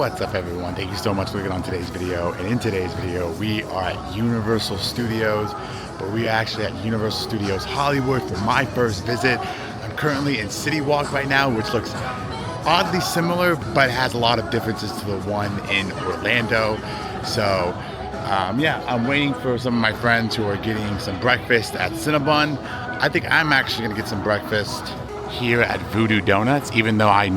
What's up everyone? Thank you so much for looking on today's video. And in today's video, we are at Universal Studios, but we are actually at Universal Studios Hollywood for my first visit. I'm currently in CityWalk right now, which looks oddly similar, but has a lot of differences to the one in Orlando. So yeah, I'm waiting for some of my friends who are getting some breakfast at Cinnabon. I think I'm actually gonna get some breakfast here at Voodoo Donuts, even though I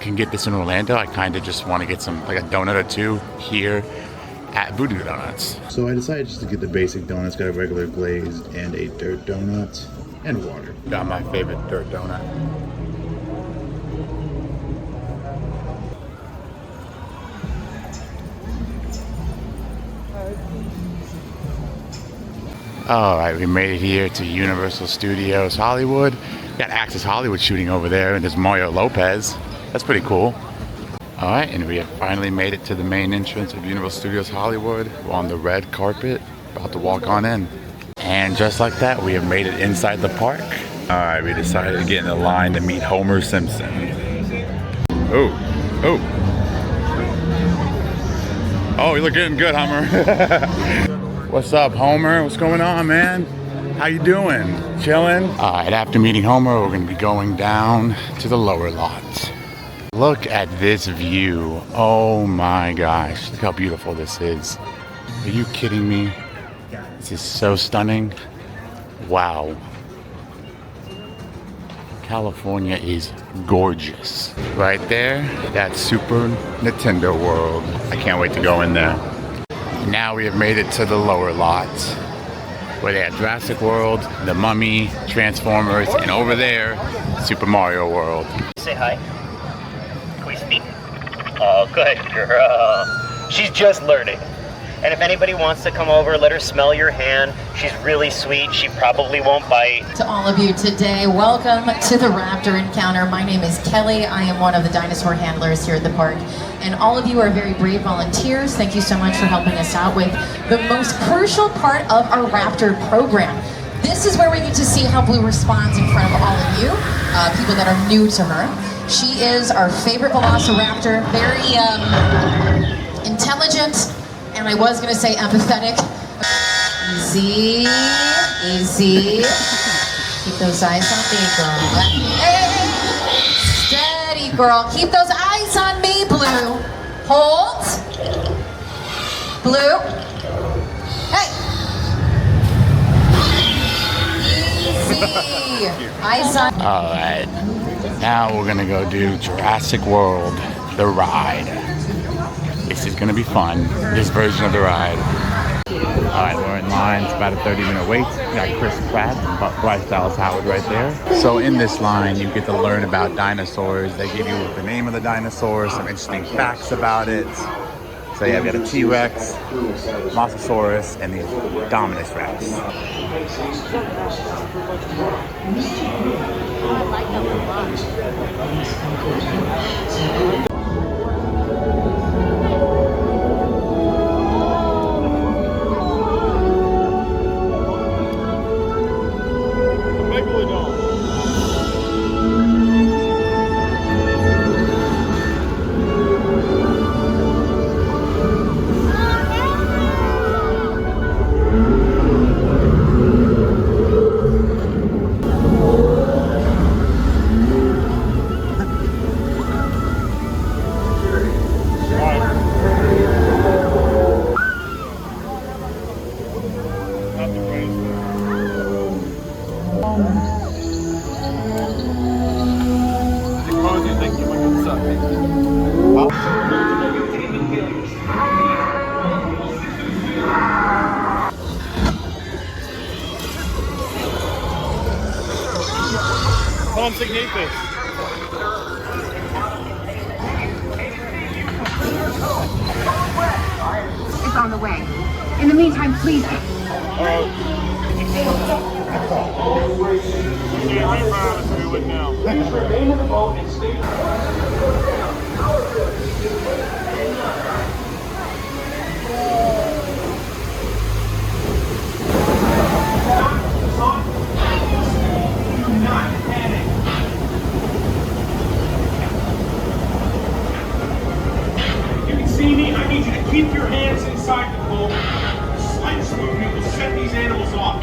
can get this in Orlando. I kind of just want to get some, like a donut or two here at Voodoo Donuts. So I decided just to get the basic donuts, got a regular glazed and a dirt donut and water. Got my favorite dirt donut. All right, we made it here to Universal Studios Hollywood. Got Access Hollywood shooting over there, and there's Mario Lopez. That's pretty cool. All right, and we have finally made it to the main entrance of Universal Studios Hollywood. We're on the red carpet, about to walk on in. And just like that, we have made it inside the park. All right, we decided to get in the line to meet Homer Simpson. Oh, you're looking good, Homer. What's up, Homer? What's going on, man? How you doing? Chilling? All right, after meeting Homer, we're gonna be going down to the lower lot. Look at this view. Oh my gosh, look how beautiful this is. Are you kidding me? This is so stunning. Wow. California is gorgeous. Right there, that's Super Nintendo World. I can't wait to go in there. Now we have made it to the lower lot, where they have Jurassic World, The Mummy, Transformers, and over there, Super Mario World. Say hi. Can we speak? Oh, good girl. She's just learning. And if anybody wants to come over, let her smell your hand. She's really sweet. She probably won't bite. To all of you today, welcome to the Raptor Encounter. My name is Kelly. I am one of the dinosaur handlers here at the park. And all of you are very brave volunteers. Thank you so much for helping us out with the most crucial part of our Raptor program. This is where we get to see how Blue responds in front of all of you, people that are new to her. She is our favorite velociraptor, very intelligent, and I was gonna say empathetic. Easy, easy. Keep those eyes on me, girl. Hey, steady, girl. Keep those eyes on me, Blue. Hold. Blue. Hey. Easy. Eyes on. All right, now we're gonna go do Jurassic World, the ride. This is gonna be fun, this version of the ride. All right, we're in line. It's about a 30-minute wait. We got Chris Pratt and Bryce Dallas Howard right there. So in this line, you get to learn about dinosaurs. They give you the name of the dinosaur, some interesting facts about it. So yeah, we got a T-Rex, Mosasaurus, and the Dominus Rex. It's on the way. In the meantime, please. Keep your hands inside the boat. The slightest movement will set these animals off.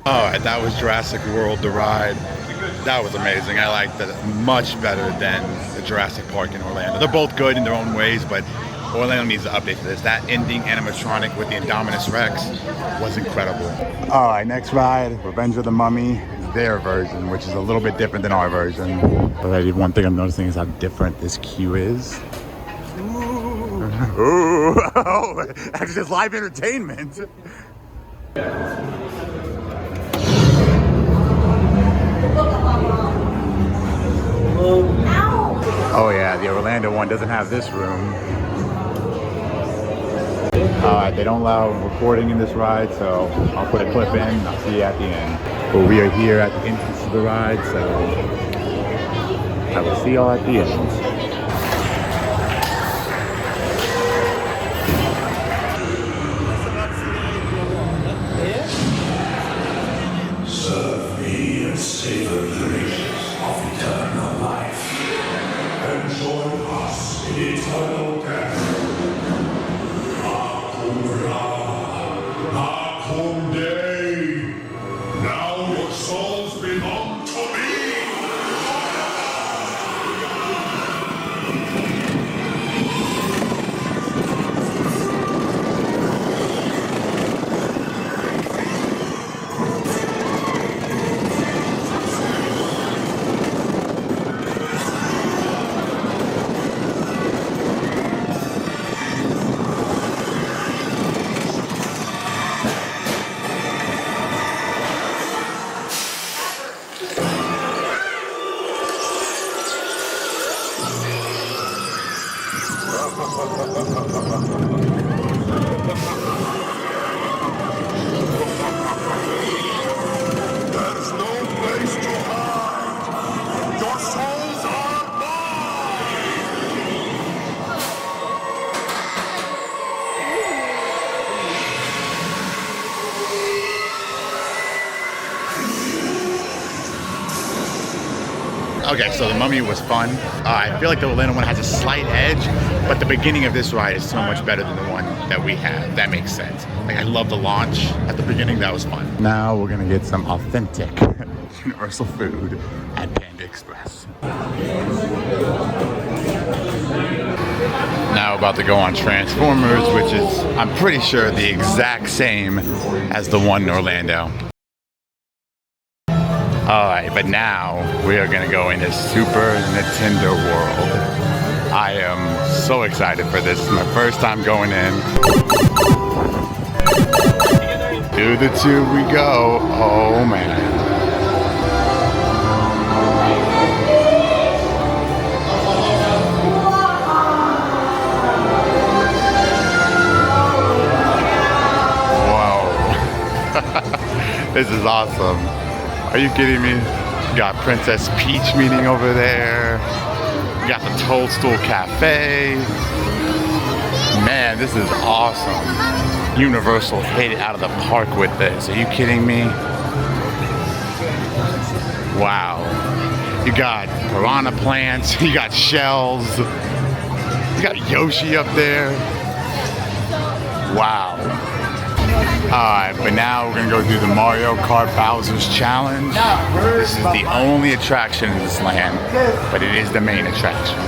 Alright, that was Jurassic World, the ride. That was amazing. I liked it much better than the Jurassic Park in Orlando. They're both good in their own ways, but Orlando needs to update this. That ending animatronic with the Indominus Rex was incredible. Alright, next ride, Revenge of the Mummy, their version, which is a little bit different than our version. Alrighty, one thing I'm noticing is how different this queue is. Ooh, oh, actually it's live entertainment. Oh yeah, the Orlando one doesn't have this room. They don't allow recording in this ride, so I'll put a clip in and I'll see you at the end. But we are here at the entrance to the ride, so I will see y'all at the end. Serve me and savor the riches of eternal life. And join us in eternal death. Akum Ra, Akum Day. Now your souls belong to me. There's no place to hide. Your souls are Okay, so the Mummy was fun. I feel like the Orlando one has a slight edge, but the beginning of this ride is so much better than the one that we have. That makes sense. Like, I love the launch at the beginning. That was fun. Now we're gonna get some authentic Universal food at Panda Express. Now about to go on Transformers, which is, I'm pretty sure, the exact same as the one in Orlando. Alright, but now we are gonna go into Super Nintendo World. I am so excited for this. It's my first time going in. To the tube we go. Oh man. Whoa. This is awesome. Are you kidding me? Got Princess Peach meeting over there. We got the Toadstool Cafe. Man, this is awesome. Universal hit it out of the park with this. Are you kidding me? Wow. You got piranha plants. You got shells. You got Yoshi up there. Wow. Alright, but now we're gonna go do the Mario Kart Bowser's Challenge. This is the only attraction in this land, but it is the main attraction.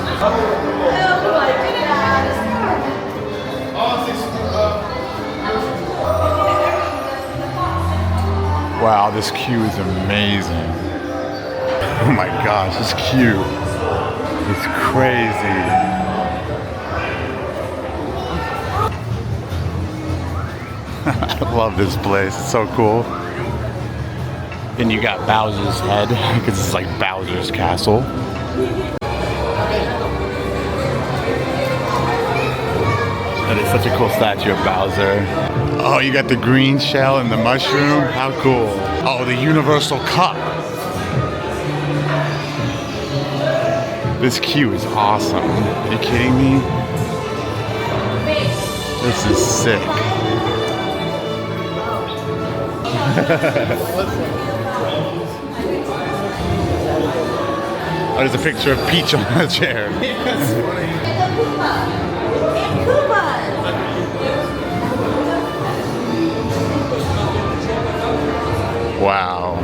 Wow, this queue is amazing. Oh my gosh, this queue is crazy. I love this place, it's so cool. Then you got Bowser's head, because it's like Bowser's castle. That is such a cool statue of Bowser. Oh, you got the green shell and the mushroom. How cool. Oh, the Universal Cup. This queue is awesome. Are you kidding me? This is sick. Oh, there's a picture of Peach on the chair. Wow.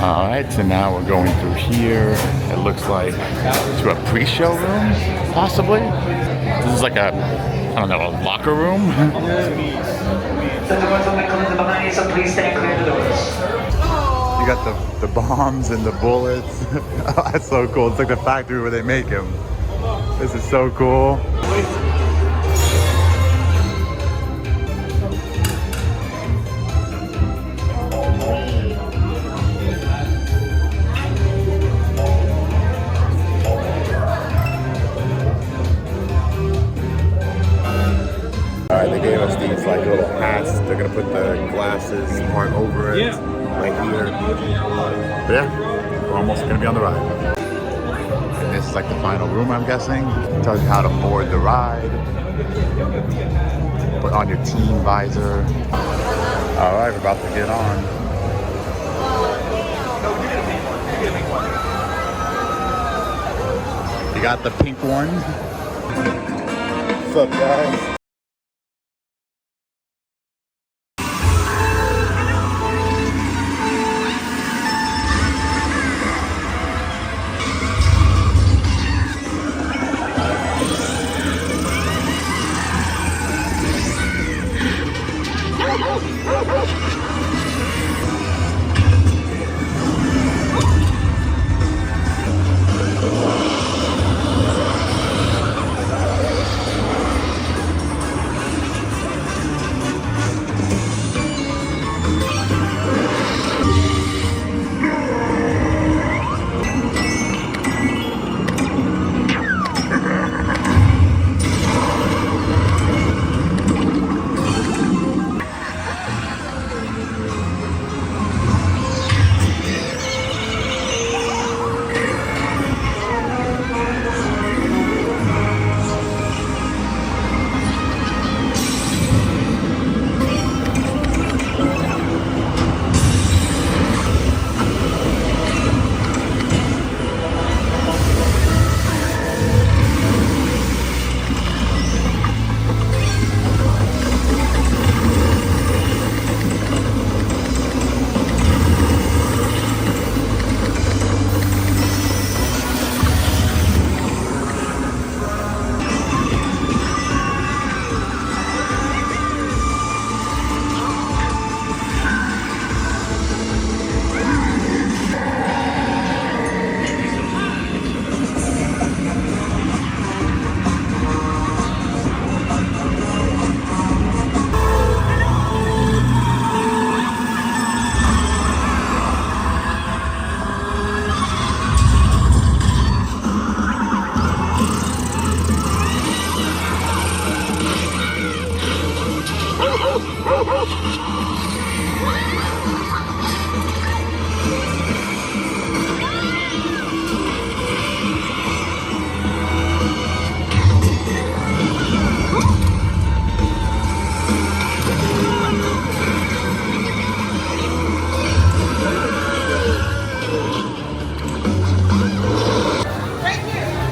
All right, so now we're going through here. It looks like to a pre-show room, possibly. This is like a, I don't know, a locker room. The doors will be closing behind you, so please stand clear of the doors. You got the bombs and the bullets. Oh, that's so cool. It's like the factory where they make them. This is so cool. Alright, they gave us these like little hats. They're gonna put the glasses part over it, right here. But yeah, we're almost gonna be on the ride. And this is like the final room, I'm guessing. It tells you how to board the ride. Put on your team visor. Alright, we're about to get on. You got the pink one. What's up, guys?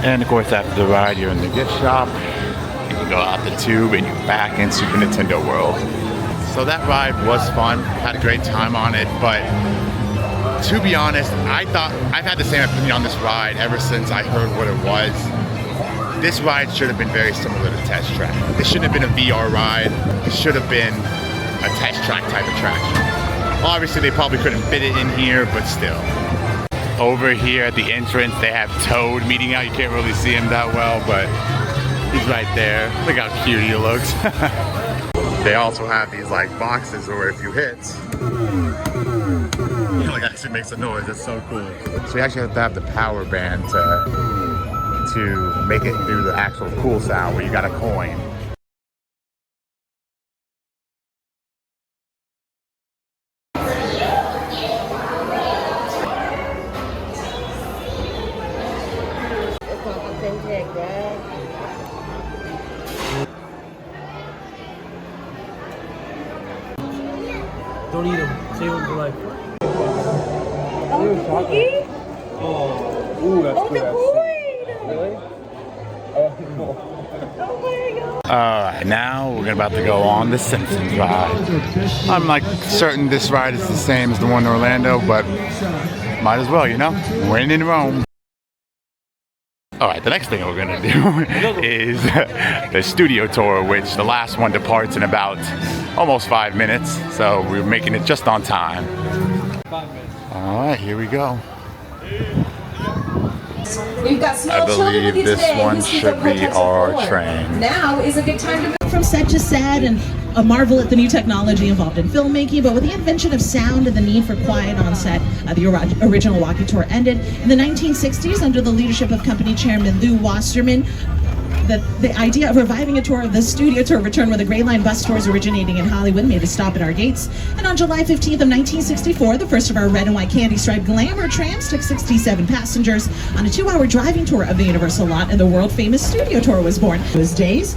And of course, after the ride, you're in the gift shop. And you go out the tube and you're back in Super Nintendo World. So that ride was fun. Had a great time on it, but to be honest, I thought I've had the same opinion on this ride ever since I heard what it was. This ride should have been very similar to Test Track. This shouldn't have been a VR ride. It should have been a Test Track type attraction. Obviously, they probably couldn't fit it in here, but still. Over here at the entrance, they have Toad meeting out. You can't really see him that well, but he's right there. Look how cute he looks. They also have these like boxes where if you hit, Like actually makes a noise. That's so cool. So you actually have to have the power band to make it do the actual cool sound where you got a coin. Don't eat them. Save them for life. Oh, ooh, that's good. Really? Alright, now we're about to go on the Simpsons ride. I'm like certain this ride is the same as the one in Orlando, but might as well, you know? When in Rome. Alright, the next thing we're gonna do is the studio tour, which the last one departs in about almost 5 minutes. So we're making it just on time. 5 minutes. Alright, here we go. We've got small children with you this today. one This is should our be Cortex our Explorer. train. Now is a good time to move from set to set and a marvel at the new technology involved in filmmaking, but with the invention of sound and the need for quiet on set, the original walkie tour ended. In the 1960s, under the leadership of company chairman Lou Wasserman, the idea of reviving a tour of the studio tour returned when the Gray Line bus tours originating in Hollywood made a stop at our gates. And on July 15th of 1964, the first of our red and white candy striped glamour trams took 67 passengers on a 2-hour driving tour of the Universal lot, and the world famous studio tour was born. Those days.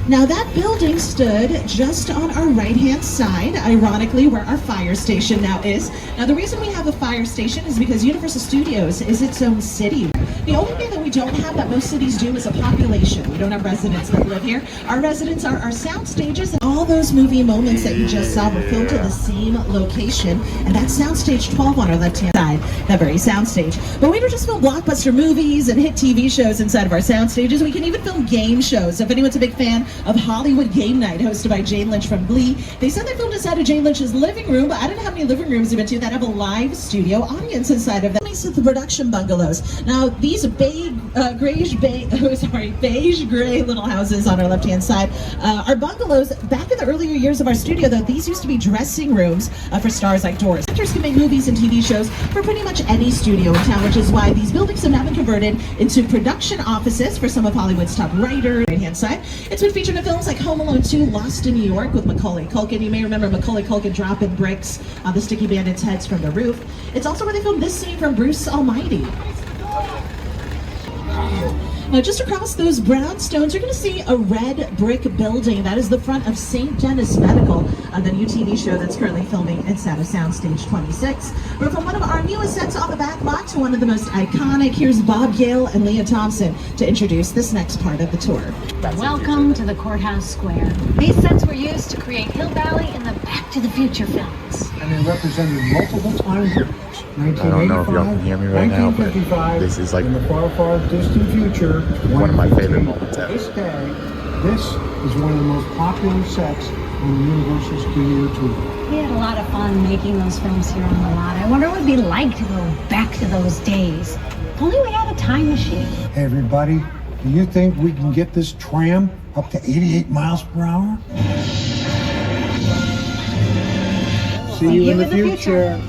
Now that building stood just on our right-hand side, ironically where our fire station now is. Now the reason we have a fire station is because Universal Studios is its own city. The only thing that we don't have that most cities do is a population. We don't have residents that live here. Our residents are our sound stages, and all those movie moments that you just saw were filmed in the same location, and that's Soundstage 12 on our left-hand side, that very soundstage. But we don't just film blockbuster movies and hit TV shows inside of our sound stages. We can even film game shows. So if anyone's a big fan of Hollywood Game Night, hosted by Jane Lynch from Glee, they said they filmed inside of Jane Lynch's living room, but I don't know how many living rooms you've been to that have a live studio audience inside of them. The production bungalows. Now these beige gray little houses on our left-hand side are bungalows. Back in the earlier years of our studio, though, these used to be dressing rooms for stars like Doris. Actors can make movies and TV shows for pretty much any studio in town, which is why these buildings have now been converted into production offices for some of Hollywood's top writers. Right-hand side, it's been featured in films like Home Alone 2, Lost in New York with Macaulay Culkin. You may remember Macaulay Culkin dropping bricks on the Sticky Bandits' heads from the roof. It's also where they filmed this scene from Bruce Almighty. Now just across those brownstones, you're going to see a red brick building. That is the front of St. Dennis Medical, the new TV show that's currently filming inside of Soundstage 26. We're from one of our newest sets on the back lot to one of the most iconic. Here's Bob Gale and Leah Thompson to introduce this next part of the tour. Welcome to the Courthouse Square. These sets were used to create Hill Valley and the Back to the Future films. And they represented multiple time periods. I don't know if y'all can hear me right now, but this is like in the far, far distant future, one of my favorite moments ever. This day, this is one of the most popular sets on the Universal Studio Tour. We had a lot of fun making those films here on the lot. I wonder what it would be like to go back to those days. If only we had a time machine. Hey everybody, do you think we can get this tram up to 88 miles per hour? See you in the future.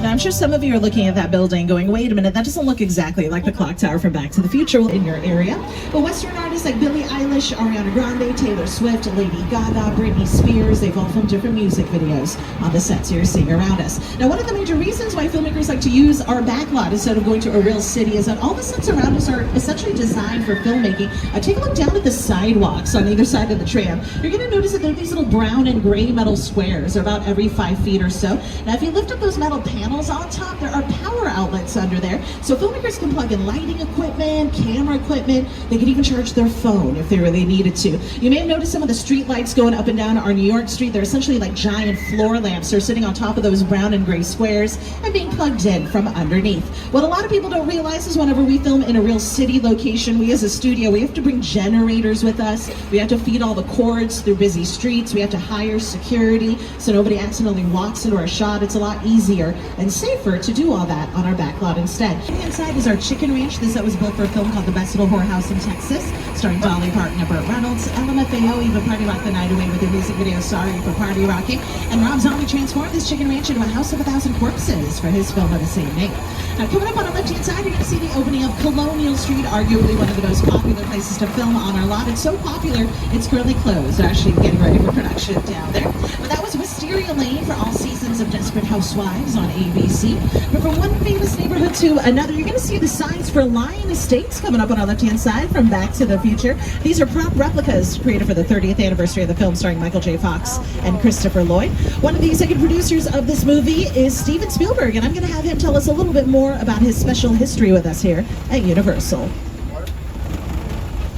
Now, I'm sure some of you are looking at that building going, wait a minute, that doesn't look exactly like the clock tower from Back to the Future in your area. But Western artists like Billie Eilish, Ariana Grande, Taylor Swift, Lady Gaga, Britney Spears, they've all filmed different music videos on the sets you're seeing around us. Now, one of the major reasons why filmmakers like to use our backlot instead of going to a real city is that all the sets around us are essentially designed for filmmaking. Take a look down at the sidewalks on either side of the tram. You're going to notice that there are these little brown and gray metal squares. They're about every 5 feet or so. Now, if you lift up those metal panels on top, there are power outlets under there, so filmmakers can plug in lighting equipment, camera equipment. They can even charge their phone if they really needed to. You may have noticed some of the street lights going up and down our New York street. They're essentially like giant floor lamps. They're sitting on top of those brown and gray squares and being plugged in from underneath. What a lot of people don't realize is whenever we film in a real city location, we as a studio, we have to bring generators with us. We have to feed all the cords through busy streets. We have to hire security so nobody accidentally walks into our shot. It's a lot easier and safer to do all that on our back lot instead. Inside is our chicken ranch. This was built for a film called The Best Little Whorehouse in Texas, starring Dolly Parton and Burt Reynolds. LMFAO even party rocked the night away with their music video Sorry for Party Rocking. And Rob Zombie transformed this chicken ranch into a house of 1,000 corpses for his film of the same name. Now coming up on our left-hand side, you're going to see the opening of Colonial Street, arguably one of the most popular places to film on our lot. It's so popular, it's currently closed. They're actually getting ready for production down there. But that was Wisteria Lane for all seasons of Desperate Housewives on ABC. But from one famous neighborhood to another, you're going to see the signs for Lion Estates coming up on our left-hand side from Back to the Future. These are prop replicas created for the 30th anniversary of the film starring Michael J. Fox and Christopher Lloyd. One of the executive producers of this movie is Steven Spielberg, and I'm going to have him tell us a little bit more about his special history with us here at Universal.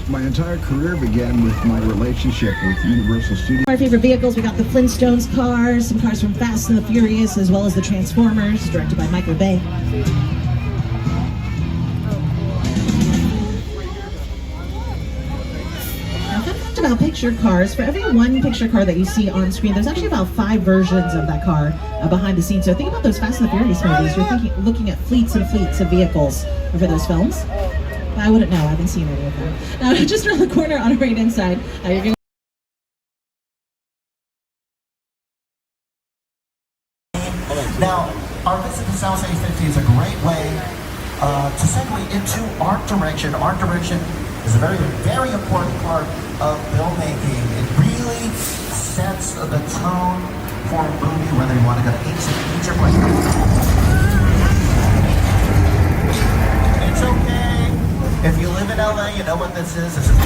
My entire career began with my relationship with Universal Studios. Our favorite vehicles, we got the Flintstones cars, some cars from Fast and the Furious, as well as the Transformers, directed by Michael Bay. Now, fun fact about picture cars, for every one picture car that you see on screen, there's actually about 5 versions of that car behind the scenes. So think about those Fast and the Furious movies. You're looking at fleets and fleets of vehicles for those films. I wouldn't know. I haven't seen any of them. Now, just around the corner on the right inside, you're going Now, our visit to South A50 is a great way to segue into art direction. Art direction is a very, very important part of filmmaking. It really sets the tone for a movie, whether you want to go to ancient Egypt. It's okay. If you live in LA, you know what this is. This is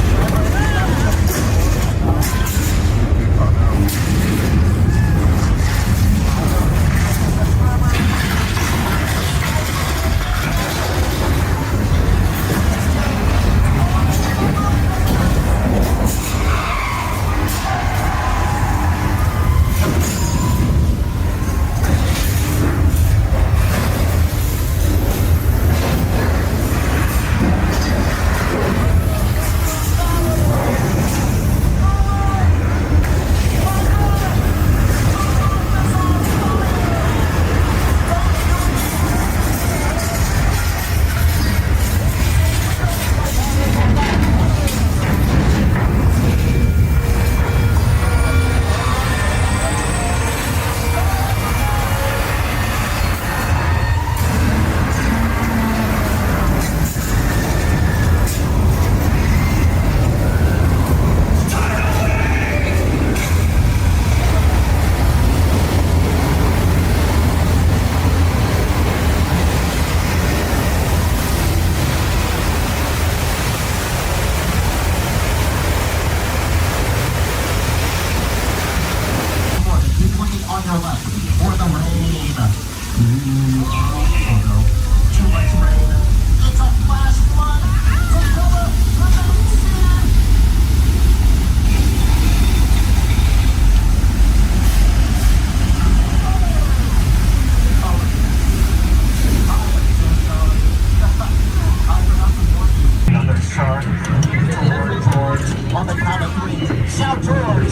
on the count of 3. Shout George. 1,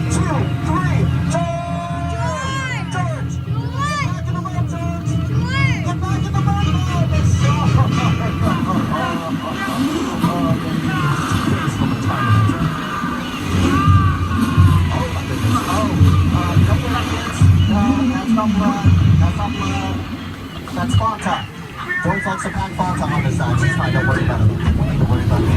2, 3. George! George! Get back in the boat, George! Get back in the boat! That's not blood. That's Fanta. George likes to pack Fanta on his side. She's fine. Don't worry about it. Don't worry about it.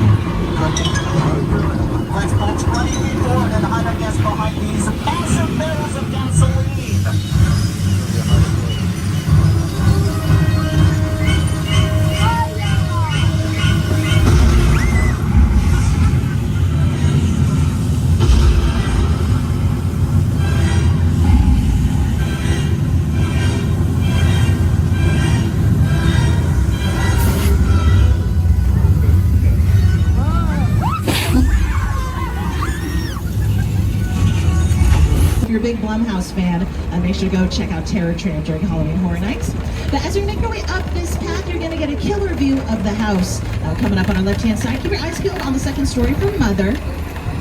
Let's punch 20 people and hide our guests behind these massive barrels of gasoline. If you're a big Blumhouse fan, make sure to go check out Terror Train during Halloween Horror Nights. But as you make your way up this path, you're going to get a killer view of the house coming up on our left-hand side. Keep your eyes peeled on the second story for Mother.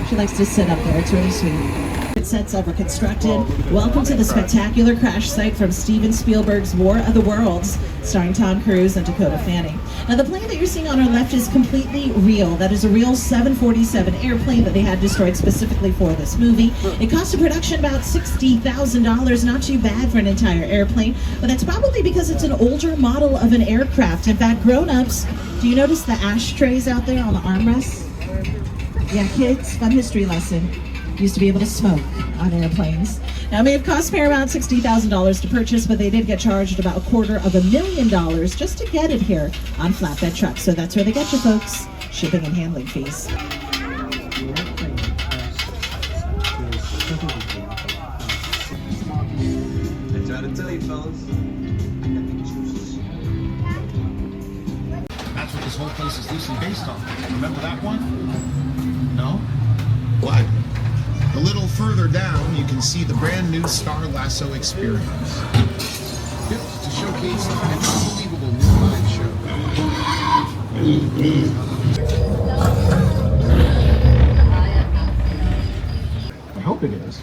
She likes to sit up there. It's really sweet. rocket sets ever constructed. Welcome to the spectacular crash site from Steven Spielberg's War of the Worlds, starring Tom Cruise and Dakota Fanning. Now, the plane that you're seeing on our left is completely real. That is a real 747 airplane that they had destroyed specifically for this movie. It cost a production about $60,000, not too bad for an entire airplane, but that's probably because it's an older model of an aircraft. In fact, grown-ups, do you notice the ashtrays out there on the armrests? Yeah, kids, fun history lesson. Used to be able to smoke on airplanes. Now, it may have cost Paramount $60,000 to purchase, but they did get charged about $250,000 just to get it here on flatbed trucks. So that's where they get you, folks. Shipping and handling fees. I tried to tell you, fellas. That's what this whole place is loosely based on. Remember that one? No? What? A little further down, you can see the brand new Star Lasso Experience. Built to showcase an unbelievable new live show. I hope it is.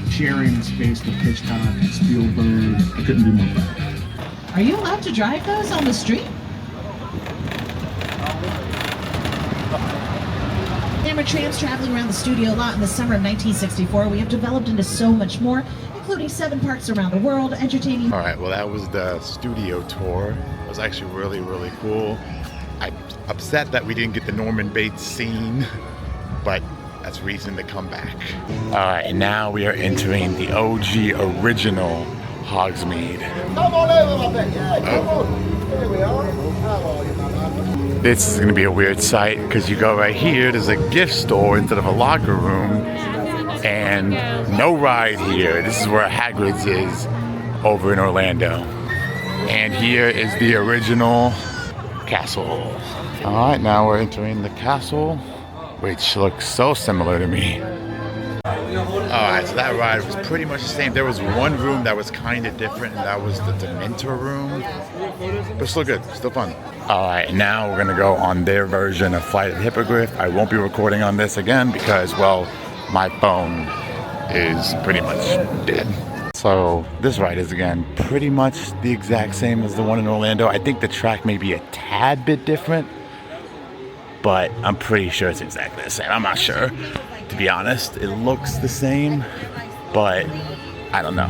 Sharing space with Hitchcock and Spielberg. I couldn't be more proud. Are you allowed to drive those on the street? Camera trams traveling around the studio lot in the summer of 1964. We have developed into so much more, including 7 parks around the world, entertaining. All right, well, that was the studio tour. It was actually really, really cool. I'm upset that we didn't get the Norman Bates scene, but that's reason to come back. All right, now we are entering the OG original Hogsmeade. Come on in a little bit, yeah, come on. Here we are. Hello, you man. This is gonna be a weird sight because you go right here, there's a gift store instead of a locker room, and no ride here. This is where Hagrid's is over in Orlando. And here is the original castle. All right, now we're entering the castle, which looks so similar to me. Alright, so that ride was pretty much the same. There was one room that was kind of different, and that was the Dementor room. But still good, still fun. Alright, now we're going to go on their version of Flight of the Hippogriff. I won't be recording on this again because, well, my phone is pretty much dead. So this ride is, again, pretty much the exact same as the one in Orlando. I think the track may be a tad bit different, but I'm pretty sure it's exactly the same. I'm not sure. To be honest, it looks the same, but I don't know.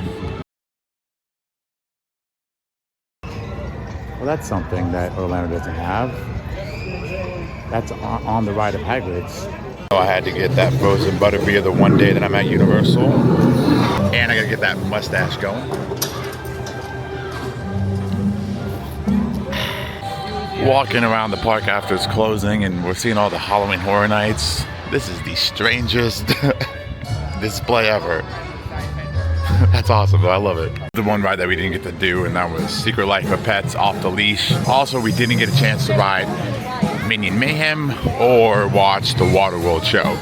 Well, that's something that Orlando doesn't have. That's on the ride of Hagrid's. I had to get that frozen butterbeer the one day that I'm at Universal, and I gotta get that mustache going. Walking around the park after it's closing, and we're seeing all the Halloween Horror Nights. This is the strangest display ever. That's awesome, though. I love it. The one ride that we didn't get to do, and that was Secret Life of Pets Off the Leash. Also, we didn't get a chance to ride Minion Mayhem or watch the Waterworld show.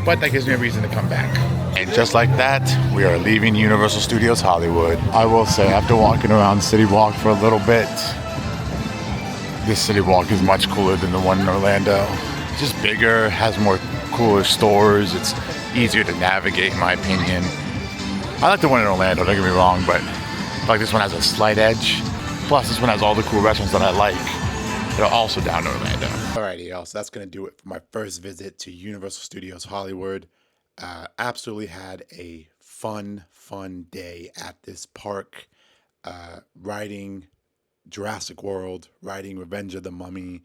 But that gives me a reason to come back. And just like that, we are leaving Universal Studios Hollywood. I will say, after walking around CityWalk for a little bit, this CityWalk is much cooler than the one in Orlando. It's just bigger, has more cooler stores. It's easier to navigate, in my opinion. I like the one in Orlando, don't get me wrong, but I feel like this one has a slight edge. Plus, this one has all the cool restaurants that I like. They're also down in Orlando. Alrighty, y'all, so that's going to do it for my first visit to Universal Studios Hollywood. Absolutely had a fun day at this park. Riding Jurassic World, riding Revenge of the Mummy,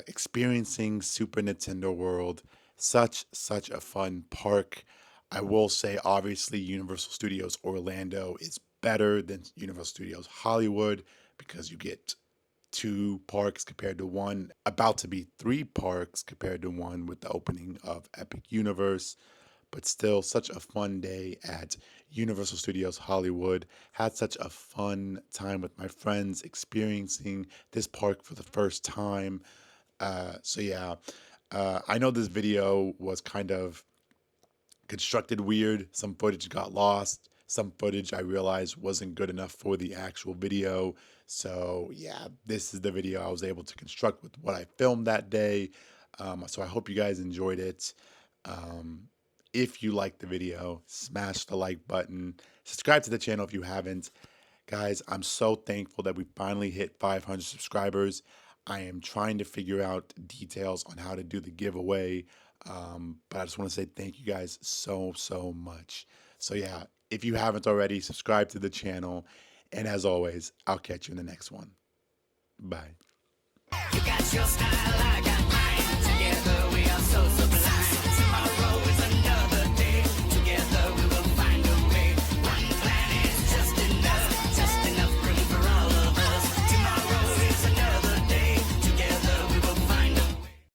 experiencing Super Nintendo World. Such a fun park. I will say, obviously, Universal Studios Orlando is better than Universal Studios Hollywood because you get 2 parks compared to 1, about to be 3 parks compared to 1 with the opening of Epic Universe. But still, such a fun day at Universal Studios Hollywood. Had such a fun time with my friends experiencing this park for the first time. So yeah, I know this video was kind of constructed weird. Some footage got lost. some footage I realized wasn't good enough for the actual video. So yeah, this is the video I was able to construct with what I filmed that day. So I hope you guys enjoyed it. If you liked the video, smash the like button. Subscribe to the channel if you haven't. Guys, I'm so thankful that we finally hit 500 subscribers. I am trying to figure out details on how to do the giveaway. But I just want to say thank you guys so, so much. So yeah, if you haven't already, subscribe to the channel. And as always, I'll catch you in the next one. Bye. You got your style, I got